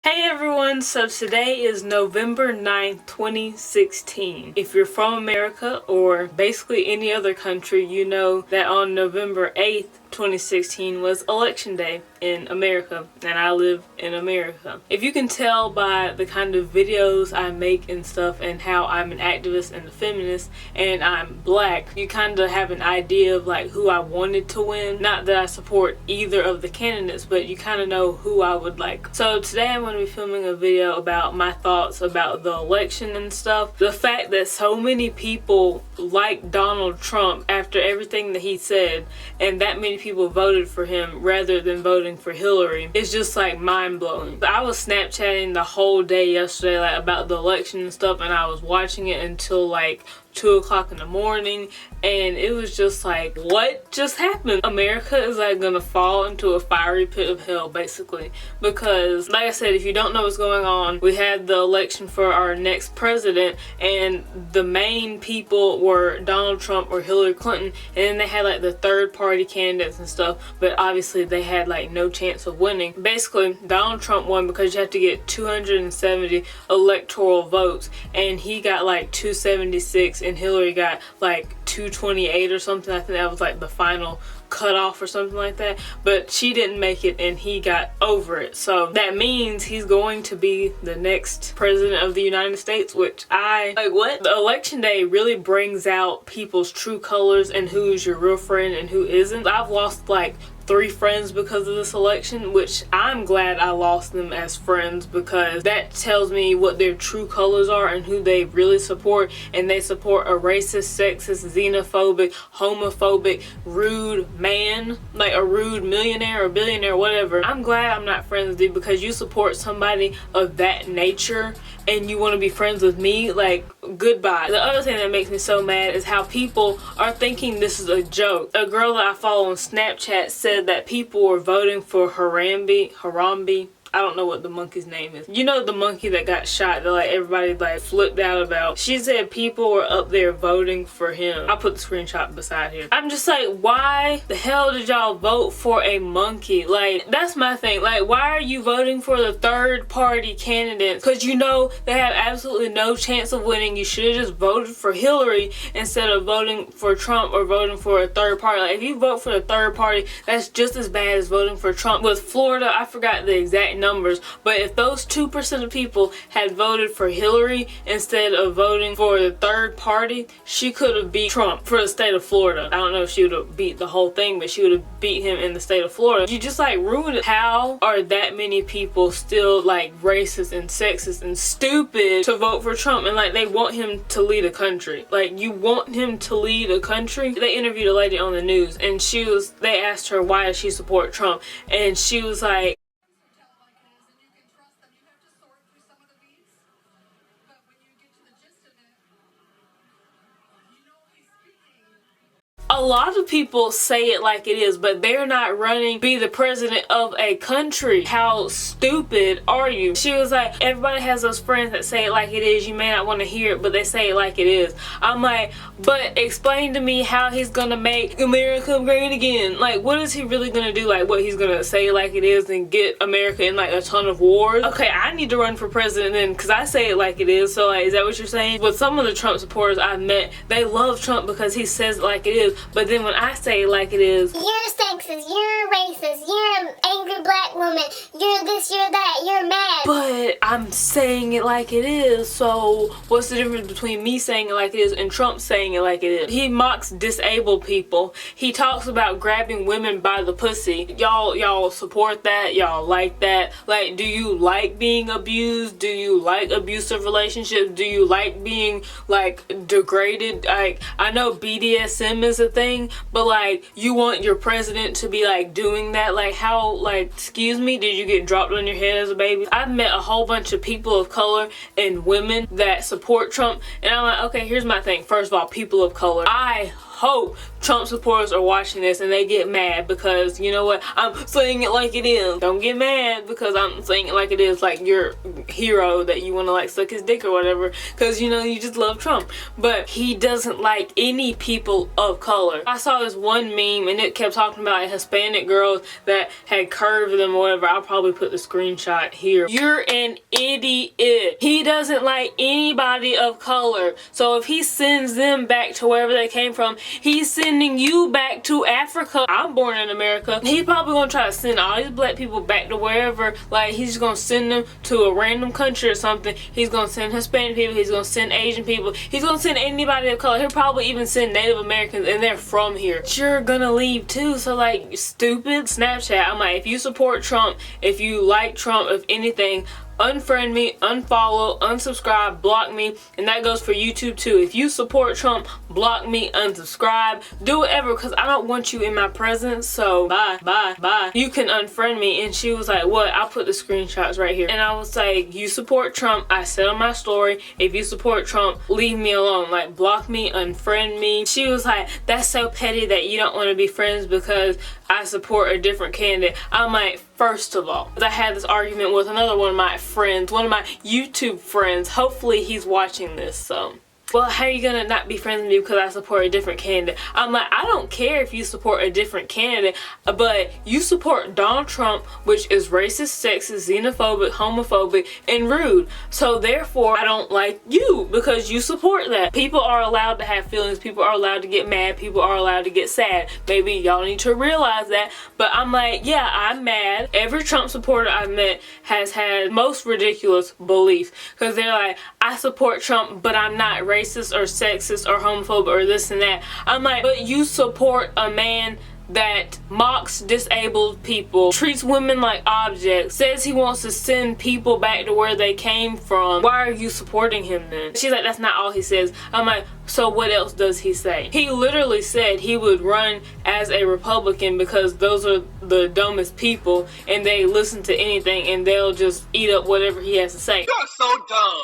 Hey everyone, so today is November 9th, 2016. If you're from America or basically any other country, you know that on November 8th, 2016 was election day in America, and I live in America. If you can tell by the kind of videos I make and stuff and how I'm an activist and a feminist and I'm black, you kind of have an idea of like who I wanted to win. Not that I support either of the candidates, but you kind of know who I would like. So today I'm going to be filming a video about my thoughts about the election and stuff. The fact that so many people like Donald Trump after everything that he said, and that many people voted for him rather than voting for Hillary, it's just like mind-blowing. I was Snapchatting the whole day yesterday like about the election and stuff, and I was watching it until like 2 o'clock in the morning, and it was just like, what just happened? America is like gonna fall into a fiery pit of hell basically, because like I said, if you don't know what's going on, we had the election for our next president and the main people were Donald Trump or Hillary Clinton, and then they had like the third party candidates and stuff, but obviously they had like no chance of winning. Basically Donald Trump won because you have to get 270 electoral votes, and he got like 276 and Hillary got like 228 or something. I think that was like the final cutoff or something like that, but she didn't make it and he got over it. So that means he's going to be the next president of the United States, which I like. What? The election day really brings out people's true colors and who's your real friend and who isn't. I've lost like 3 friends because of this election, which I'm glad I lost them as friends, because that tells me what their true colors are and who they really support. And they support a racist, sexist, xenophobic, homophobic, rude man, like a rude millionaire or billionaire, whatever. I'm glad I'm not friends with you because you support somebody of that nature and you want to be friends with me. Like, goodbye. The other thing that makes me so mad is how people are thinking this is a joke. A girl that I follow on Snapchat said that people were voting for Harambe. I don't know what the monkey's name is. You know, the monkey that got shot that like everybody like flipped out about. She said people were up there voting for him. I'll put the screenshot beside here. I'm just like, why the hell did y'all vote for a monkey? Like, that's my thing. Like, why are you voting for the third party candidates? Because you know they have absolutely no chance of winning. You should have just voted for Hillary instead of voting for Trump or voting for a third party. Like, if you vote for the third party, that's just as bad as voting for Trump. With Florida, I forgot the exact numbers, but if those 2% of people had voted for Hillary instead of voting for the third party, she could have beat Trump for the state of Florida. I don't know if she would have beat the whole thing, but she would have beat him in the state of Florida. You just like ruined it. How are that many people still like racist and sexist and stupid to vote for Trump, and like they want him to lead a country? Like, you want him to lead a country? They interviewed a lady on the news, and they asked her why does she support Trump, and she was like, a lot of people say it like it is, but they're not running to be the president of a country. How stupid are you? She was like, everybody has those friends that say it like it is. You may not want to hear it, but they say it like it is. I'm like, but explain to me how he's gonna make America great again. Like, what is he really gonna do? Like, what, he's gonna say it like it is and get America in like a ton of wars? Okay, I need to run for president then, because I say it like it is. So like, is that what you're saying? With some of the Trump supporters I've met, they love Trump because he says it like it is. But then when I say it like it is, you're sexist, you're racist, you're an angry black woman, you're this, you're that, you're mad. But I'm saying it like it is, so what's the difference between me saying it like it is and Trump saying it like it is? He mocks disabled people. He talks about grabbing women by the pussy. Y'all support that? Y'all like that? Like, do you like being abused? Do you like abusive relationships? Do you like being like degraded? Like, I know BDSM is a thing, but like, you want your president to be like doing that? Like, how, like, excuse me, did you get dropped on your head as a baby? I've met a whole bunch of people of color and women that support Trump, and I'm like, okay, here's my thing. First of all, people of color, I hope Trump supporters are watching this and they get mad because, you know what, I'm saying it like it is. Don't get mad because I'm saying it like it is, like your hero that you want to like suck his dick or whatever, because, you know, you just love Trump. But he doesn't like any people of color. I saw this one meme and it kept talking about Hispanic girls that had curved them or whatever. I'll probably put the screenshot here. You're an idiot. He doesn't like anybody of color. So if he sends them back to wherever they came from, he's sending you back to Africa. I'm born in America. He's probably gonna try to send all these black people back to wherever. Like, he's just gonna send them to a random country or something. He's gonna send Hispanic people. He's gonna send Asian people. He's gonna send anybody of color. He'll probably even send Native Americans, and they're from here. You're gonna leave too. So like, stupid Snapchat. I'm like, if you support Trump, if you like Trump, if anything, unfriend me, unfollow, unsubscribe, block me, and that goes for YouTube too. If you support Trump, block me, unsubscribe, do whatever, because I don't want you in my presence. So bye, bye, bye. You can unfriend me. And she was like, what? I'll put the screenshots right here. And I was like, you support Trump. I said on my story, if you support Trump, leave me alone. Like, block me, unfriend me. She was like, that's so petty that you don't want to be friends because I support a different candidate. I'm like, first of all, I had this argument with another one of my friends, one of my YouTube friends. Hopefully he's watching this, so. Well, how are you gonna not be friends with me because I support a different candidate? I'm like, I don't care if you support a different candidate, but you support Donald Trump, which is racist, sexist, xenophobic, homophobic, and rude. So therefore, I don't like you because you support that. People are allowed to have feelings. People are allowed to get mad. People are allowed to get sad. Maybe y'all need to realize that. But I'm like, yeah, I'm mad. Every Trump supporter I've met has had most ridiculous beliefs because they're like, I support Trump, but I'm not racist or sexist or homophobic or this and that. I'm like, but you support a man that mocks disabled people, treats women like objects, says he wants to send people back to where they came from. Why are you supporting him then? She's like, that's not all he says. I'm like, so what else does he say? He literally said he would run as a Republican because those are the dumbest people and they listen to anything and they'll just eat up whatever he has to say. You are so dumb.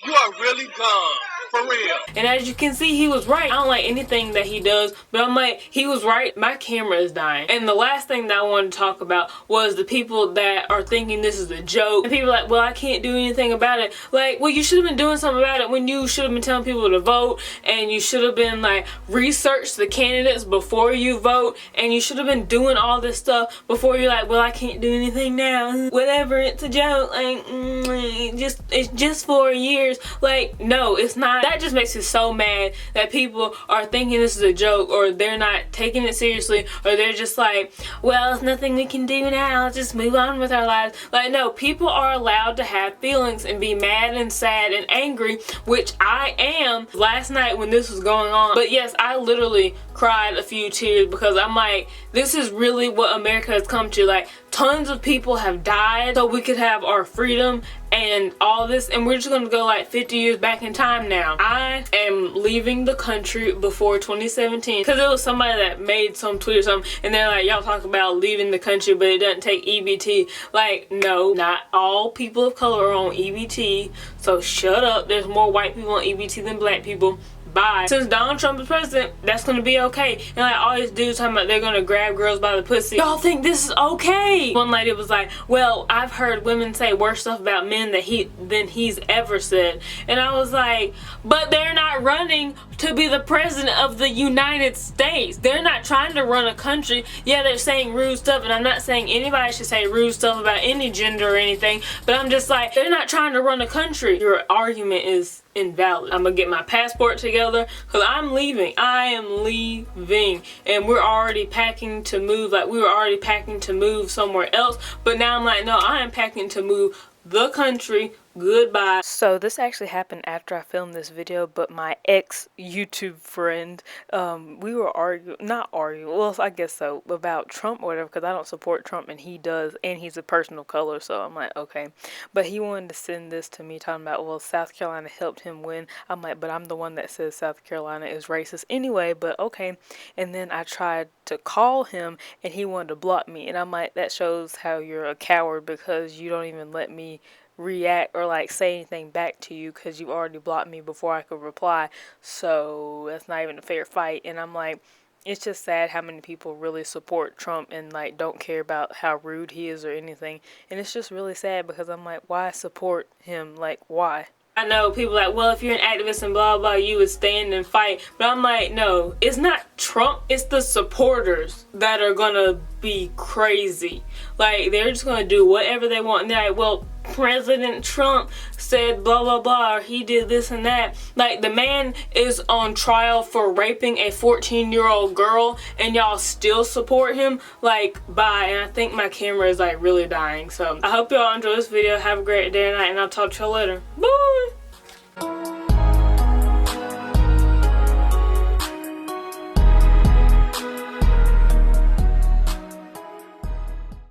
You are really dumb. For real. And as you can see, he was right. I don't like anything that he does, but I'm like, he was right. My camera is dying. And the last thing that I wanted to talk about was the people that are thinking this is a joke. And people are like, well, I can't do anything about it. Like, well, you should have been doing something about it when you should have been telling people to vote, and you should have been like, research the candidates before you vote, and you should have been doing all this stuff before you're like, well, I can't do anything now. Whatever, it's a joke. Like, it's just 4 years. Like, no, it's not. That just makes me so mad that people are thinking this is a joke, or they're not taking it seriously, or they're just like, well, it's nothing we can do now, let's just move on with our lives. Like, no, people are allowed to have feelings and be mad and sad and angry, which I am last night when this was going on. But yes, I literally cried a few tears because I'm like, this is really what America has come to. Like, tons of people have died so we could have our freedom and all this, and we're just gonna go like 50 years back in time now. I am leaving the country before 2017 because there was somebody that made some tweet or something and they're like, y'all talk about leaving the country but it doesn't take EBT. Like, no, not all people of color are on EBT, so shut up. There's more white people on EBT than black people. Bye. Since Donald Trump is president, that's gonna be okay. And like, all these dudes talking about they're gonna grab girls by the pussy. Y'all think this is okay? One lady was like, well, I've heard women say worse stuff about men than he's ever said. And I was like, but they're not running to be the president of the United States. They're not trying to run a country. Yeah, they're saying rude stuff, and I'm not saying anybody should say rude stuff about any gender or anything, but I'm just like, they're not trying to run a country. Your argument is invalid. I'm gonna get my passport together because I'm leaving. I am leaving, and we're already packing to move. Like, we were already packing to move somewhere else, but now I'm like, no, I am packing to move the country. Goodbye. So this actually happened after I filmed this video, but my ex YouTube friend, we were not arguing, well, I guess so, about Trump or whatever, because I don't support Trump and he does, and he's a person of color, so I'm like, okay. But he wanted to send this to me talking about, well, South Carolina helped him win. I'm like, but I'm the one that says South Carolina is racist anyway, but okay. And then I tried to call him and he wanted to block me, and I'm like, that shows how you're a coward because you don't even let me react or like say anything back to you because you already blocked me before I could reply. So that's not even a fair fight. And I'm like, it's just sad how many people really support Trump and like don't care about how rude he is or anything. And it's just really sad because I'm like, why support him? Like, why? I know people are like, well, if you're an activist and blah blah, you would stand and fight. But I'm like, no, it's not Trump, it's the supporters that are gonna be crazy. Like, they're just gonna do whatever they want. And they're like, well, President Trump said blah blah blah, or he did this and that. Like, the man is on trial for raping a 14-year-old girl and y'all still support him. Like, bye. And I think my camera is like really dying. So I hope y'all enjoy this video. Have a great day and night, and I'll talk to y'all later. Bye.